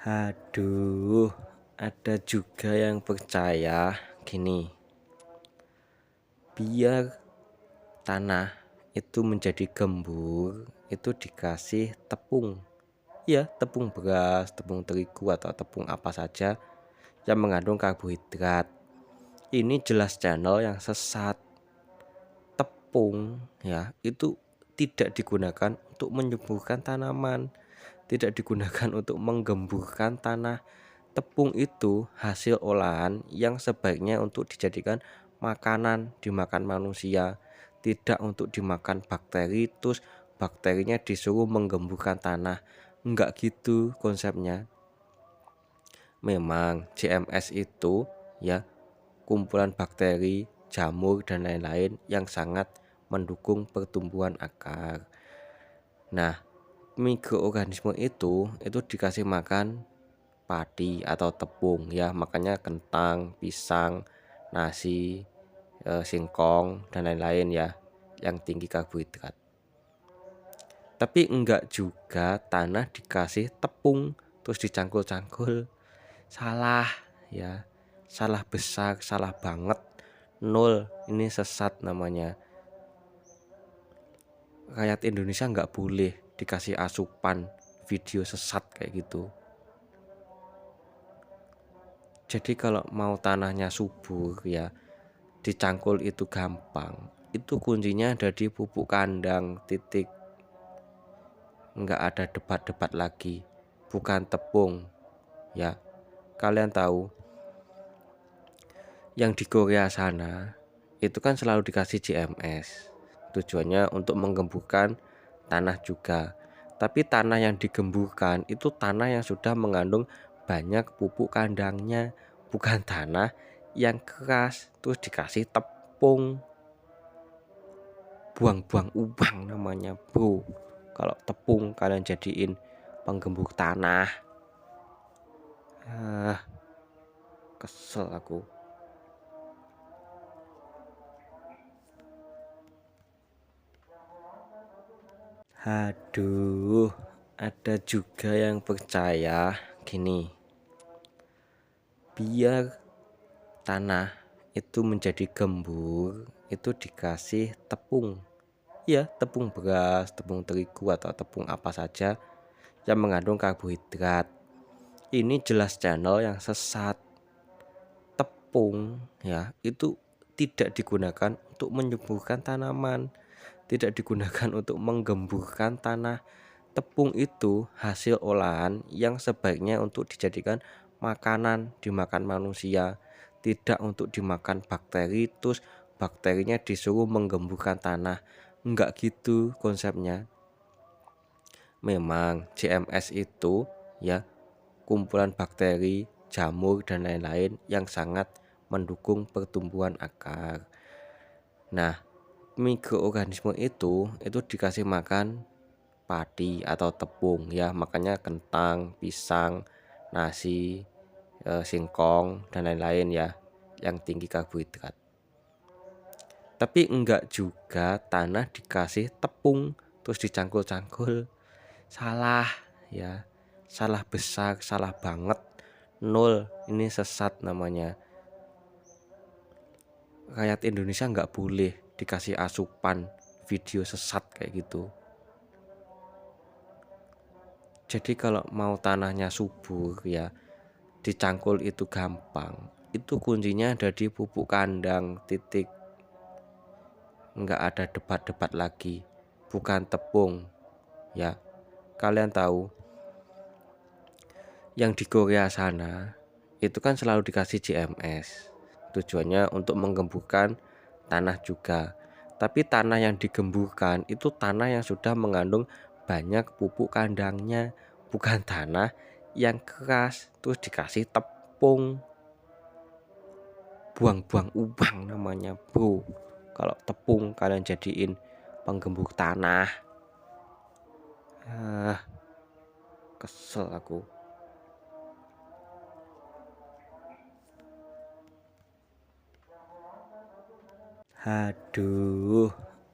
Aduh, ada juga yang percaya gini, biar tanah itu menjadi gembur, itu dikasih tepung. Ya, tepung beras, tepung terigu atau tepung apa saja yang mengandung karbohidrat. Ini jelas channel yang sesat. Tepung ya, itu tidak digunakan untuk menyuburkan tanaman, tidak digunakan untuk menggemburkan tanah. Tepung itu hasil olahan yang sebaiknya untuk dijadikan makanan, dimakan manusia, tidak untuk dimakan bakteri, terus bakterinya disuruh menggemburkan tanah. Enggak gitu konsepnya. Memang JMS itu ya kumpulan bakteri, jamur dan lain-lain yang sangat mendukung pertumbuhan akar. Nah, mikroorganisme itu dikasih makan padi atau tepung ya, makanya kentang, pisang, nasi, singkong dan lain-lain ya yang tinggi karbohidrat. Tapi enggak juga tanah dikasih tepung terus dicangkul-cangkul. Salah ya, salah besar, salah banget. Nol, ini sesat namanya. Rakyat Indonesia nggak boleh dikasih asupan video sesat kayak gitu. Jadi kalau mau tanahnya subur ya, dicangkul itu gampang. Itu kuncinya ada di pupuk kandang, titik. Nggak ada debat-debat lagi. Bukan tepung ya. Kalian tahu yang di Korea sana itu kan selalu dikasih JMS. Tujuannya untuk menggemburkan tanah juga. Tapi tanah yang digemburkan itu tanah yang sudah mengandung banyak pupuk kandangnya, bukan tanah yang keras terus dikasih tepung. Buang-buang uang namanya, bro. Kalau tepung kalian jadiin penggembur tanah. Kesel aku. Aduh, ada juga yang percaya gini, biar tanah itu menjadi gembur, itu dikasih tepung. Ya, tepung beras, tepung terigu atau tepung apa saja yang mengandung karbohidrat. Ini jelas channel yang sesat. Tepung ya, itu tidak digunakan untuk menyuburkan tanaman, tidak digunakan untuk menggemburkan tanah. Tepung itu hasil olahan yang sebaiknya untuk dijadikan makanan, dimakan manusia, tidak untuk dimakan bakteri, terus bakterinya disuruh menggemburkan tanah. Enggak gitu konsepnya. Memang JMS itu ya kumpulan bakteri, jamur dan lain-lain yang sangat mendukung pertumbuhan akar. Nah, mikroorganisme itu dikasih makan padi atau tepung ya, makanya kentang, pisang, nasi, singkong dan lain-lain ya yang tinggi karbohidrat. Tapi enggak juga tanah dikasih tepung terus dicangkul-cangkul. Salah ya, salah besar, salah banget. Nol, ini sesat namanya. Rakyat Indonesia nggak boleh dikasih asupan video sesat kayak gitu. Jadi kalau mau tanahnya subur ya, dicangkul itu gampang. Itu kuncinya ada di pupuk kandang, titik. Nggak ada debat-debat lagi. Bukan tepung ya. Kalian tahu yang di Korea sana itu kan selalu dikasih JMS. Tujuannya untuk menggemburkan tanah juga. Tapi tanah yang digemburkan itu tanah yang sudah mengandung banyak pupuk kandangnya, bukan tanah yang keras terus dikasih tepung. Buang-buang uang namanya, bro. Kalau tepung kalian jadiin penggembur tanah. Kesel aku. Aduh,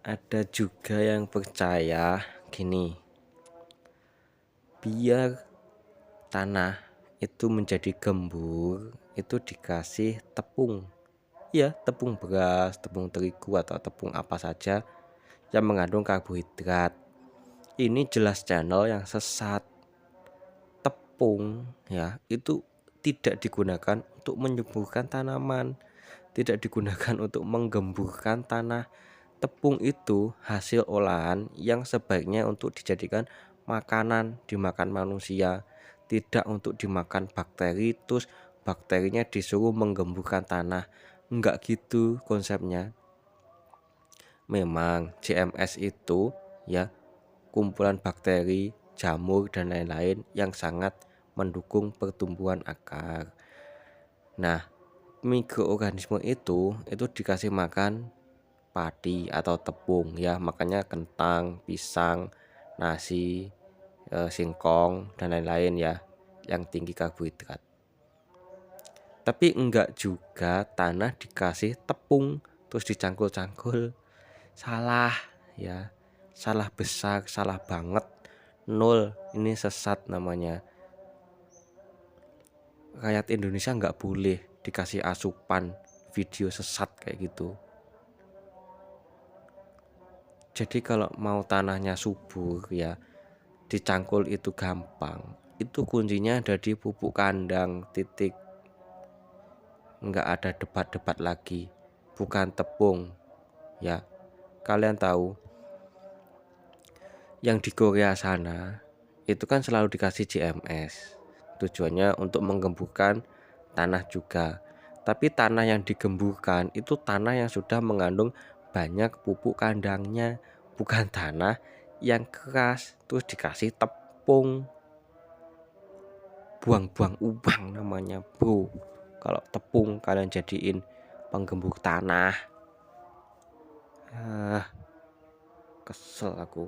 ada juga yang percaya gini, biar tanah itu menjadi gembur, itu dikasih tepung. Ya, tepung beras, tepung terigu atau tepung apa saja yang mengandung karbohidrat. Ini jelas channel yang sesat. Tepung ya, itu tidak digunakan untuk menyuburkan tanaman, tidak digunakan untuk menggemburkan tanah. Tepung itu hasil olahan yang sebaiknya untuk dijadikan makanan, dimakan manusia, tidak untuk dimakan bakteri, terus bakterinya disuruh menggemburkan tanah. Enggak gitu konsepnya. Memang JMS itu ya kumpulan bakteri, jamur dan lain-lain yang sangat mendukung pertumbuhan akar. Nah, mikroorganisme itu dikasih makan padi atau tepung ya, makanya kentang, pisang, nasi, singkong dan lain-lain ya yang tinggi karbohidrat. Tapi enggak juga tanah dikasih tepung terus dicangkul-cangkul. Salah ya, salah besar, salah banget. Nol, ini sesat namanya. Rakyat Indonesia nggak boleh dikasih asupan video sesat kayak gitu. Jadi kalau mau tanahnya subur ya, dicangkul itu gampang. Itu kuncinya ada di pupuk kandang, titik. Nggak ada debat-debat lagi, bukan tepung ya. Kalian tahu yang di Korea sana itu kan selalu dikasih JMS, tujuannya untuk menggemburkan tanah juga. Tapi tanah yang digemburkan itu tanah yang sudah mengandung banyak pupuk kandangnya, bukan tanah yang keras terus dikasih tepung. Buang-buang uang namanya bro, kalau tepung kalian jadiin penggembur tanah. Kesel aku.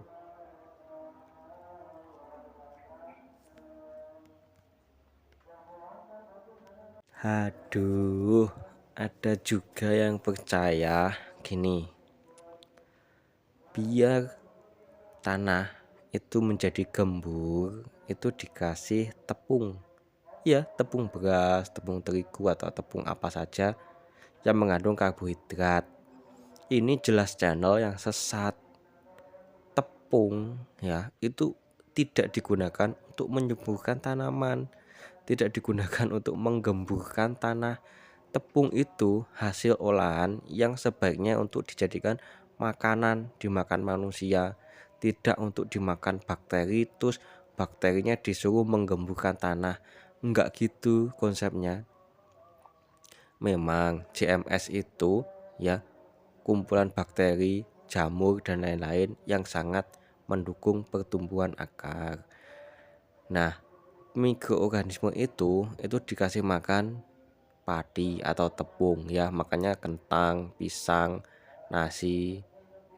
Aduh, ada juga yang percaya gini, biar tanah itu menjadi gembur, itu dikasih tepung. Ya, tepung beras, tepung terigu atau tepung apa saja yang mengandung karbohidrat. Ini jelas channel yang sesat. Tepung ya, itu tidak digunakan untuk menyuburkan tanaman, tidak digunakan untuk menggemburkan tanah. Tepung itu hasil olahan yang sebaiknya untuk dijadikan makanan, dimakan manusia, tidak untuk dimakan bakteri, terus bakterinya disuruh menggemburkan tanah. Enggak gitu konsepnya. Memang JMS itu ya kumpulan bakteri, jamur dan lain-lain yang sangat mendukung pertumbuhan akar. Nah, mikroorganisme itu dikasih makan padi atau tepung ya, makanya kentang, pisang, nasi,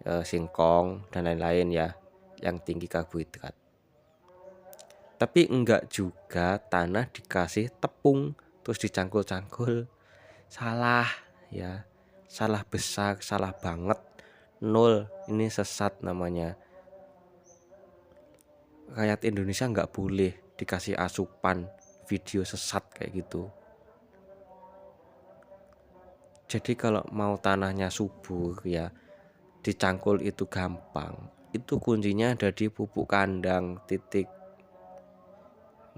singkong dan lain-lain ya yang tinggi karbohidrat. Tapi enggak juga tanah dikasih tepung terus dicangkul-cangkul. Salah ya, salah besar, salah banget. Nol, ini sesat namanya. Rakyat Indonesia nggak boleh dikasih asupan video sesat kayak gitu. Jadi kalau mau tanahnya subur ya, dicangkul itu gampang. Itu kuncinya ada di pupuk kandang, titik.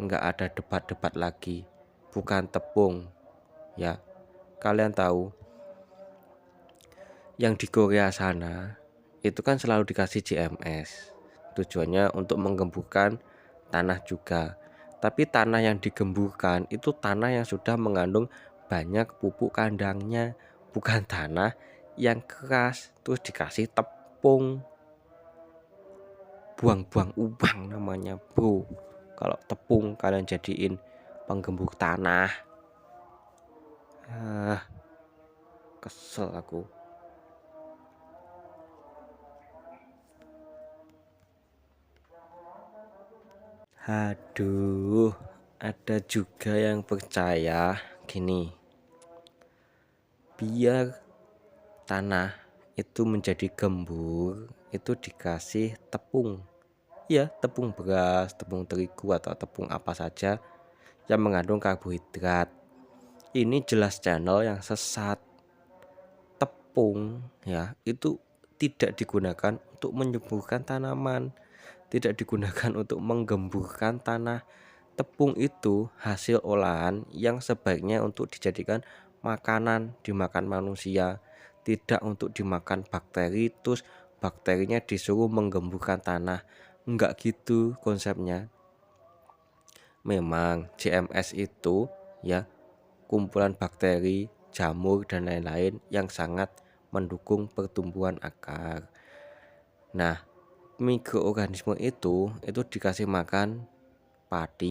Nggak ada debat-debat lagi, bukan tepung ya. Kalian tahu yang di Korea sana itu kan selalu dikasih JMS, tujuannya untuk menggemburkan tanah juga. Tapi tanah yang digemburkan itu tanah yang sudah mengandung banyak pupuk kandangnya, bukan tanah yang keras terus dikasih tepung. Buang-buang uang namanya bro, kalau tepung kalian jadiin penggembur tanah. Kesel aku. Aduh, ada juga yang percaya gini, biar tanah itu menjadi gembur, itu dikasih tepung. Ya, tepung beras, tepung terigu atau tepung apa saja yang mengandung karbohidrat. Ini jelas channel yang sesat. Tepung ya itu tidak digunakan untuk menyuburkan tanaman, tidak digunakan untuk menggemburkan tanah. Tepung itu hasil olahan yang sebaiknya untuk dijadikan makanan, dimakan manusia, tidak untuk dimakan bakteri terus bakterinya disuruh menggemburkan tanah. Enggak gitu konsepnya. Memang CMS itu ya kumpulan bakteri, jamur dan lain-lain yang sangat mendukung pertumbuhan akar. Nah, mikroorganisme itu dikasih makan padi